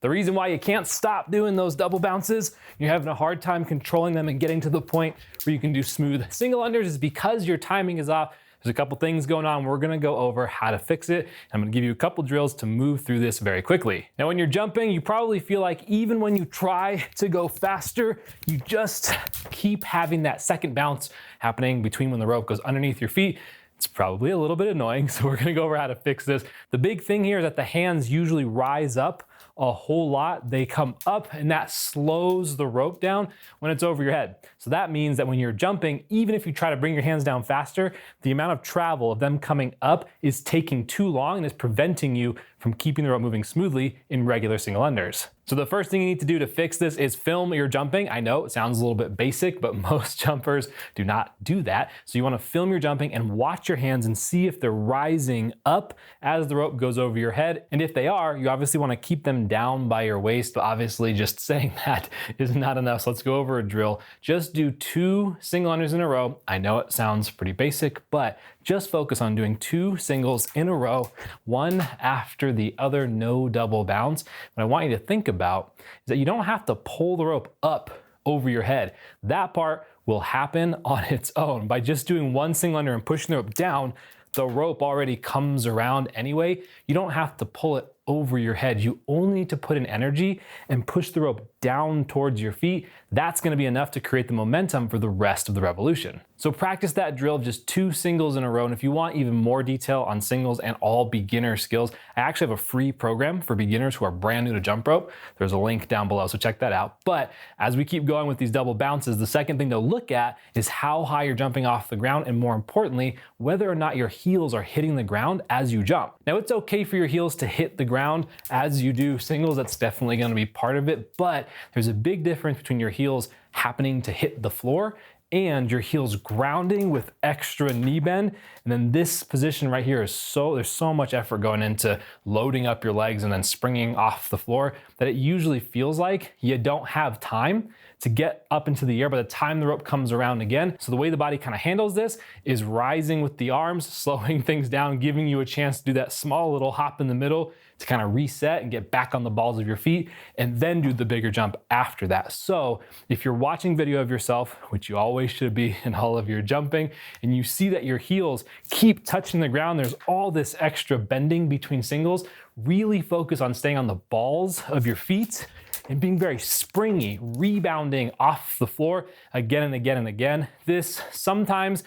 The reason why you can't stop doing those double bounces, you're having a hard time controlling them and getting to the point where you can do smooth single unders is because your timing is off. There's a couple things going on. We're gonna go over how to fix it. I'm gonna give you a couple drills to move through this very quickly. Now, when you're jumping, you probably feel like even when you try to go faster, you just keep having that second bounce happening between when the rope goes underneath your feet. It's probably a little bit annoying, so we're gonna go over how to fix this. The big thing here is that the hands usually rise up a whole lot. They come up and that slows the rope down when it's over your head. So that means that when you're jumping, even if you try to bring your hands down faster, the amount of travel of them coming up is taking too long and is preventing you from keeping the rope moving smoothly in regular single unders. So the first thing you need to do to fix this is film your jumping. I know it sounds a little bit basic, but most jumpers do not do that. So you want to film your jumping and watch your hands and see if they're rising up as the rope goes over your head. And if they are, you obviously want to keep them down by your waist, but obviously just saying that is not enough. So let's go over a drill. Just do 2 single unders in a row. I know it sounds pretty basic, but just focus on doing 2 singles in a row, one after the other, no double bounce. What I want you to think about is that you don't have to pull the rope up over your head. That part will happen on its own. By just doing 1 single under and pushing the rope down, the rope already comes around anyway. You don't have to pull it over your head. You only need to put in energy and push the rope down towards your feet. That's gonna be enough to create the momentum for the rest of the revolution. So practice that drill of just 2 singles in a row. And if you want even more detail on singles and all beginner skills, I actually have a free program for beginners who are brand new to jump rope. There's a link down below, so check that out. But as we keep going with these double bounces, the second thing to look at is how high you're jumping off the ground, and more importantly, whether or not your heels are hitting the ground as you jump. Now, it's okay for your heels to hit the ground as you do singles. That's definitely gonna be part of it, but there's a big difference between your heels happening to hit the floor and your heels grounding with extra knee bend. And then this position right here is there's so much effort going into loading up your legs and then springing off the floor that it usually feels like you don't have time to get up into the air by the time the rope comes around again. So the way the body kind of handles this is rising with the arms, slowing things down, giving you a chance to do that small little hop in the middle to kind of reset and get back on the balls of your feet, and then do the bigger jump after that. So if you're watching video of yourself, which you always should be in all of your jumping, and you see that your heels keep touching the ground, there's all this extra bending between singles, really focus on staying on the balls of your feet and being very springy, rebounding off the floor again and again and again. This sometimes,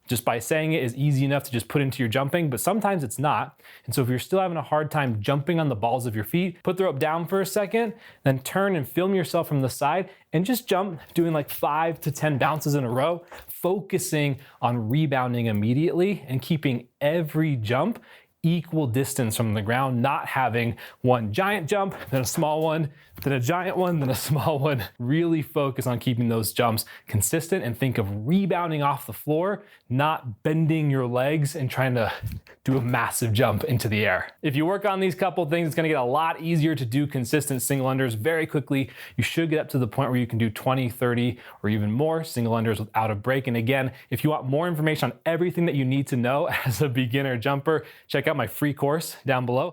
just by saying it, is easy enough to just put into your jumping, but sometimes it's not. And so if you're still having a hard time jumping on the balls of your feet, put the rope down for a second, then turn and film yourself from the side and just jump, doing like 5 to 10 bounces in a row, focusing on rebounding immediately and keeping every jump equal distance from the ground, not having one giant jump, then a small one, then a giant one, then a small one. Really focus on keeping those jumps consistent and think of rebounding off the floor, not bending your legs and trying to do a massive jump into the air. If you work on these couple things, it's gonna get a lot easier to do consistent single unders very quickly. You should get up to the point where you can do 20, 30, or even more single unders without a break. And again, if you want more information on everything that you need to know as a beginner jumper, check out my free course down below.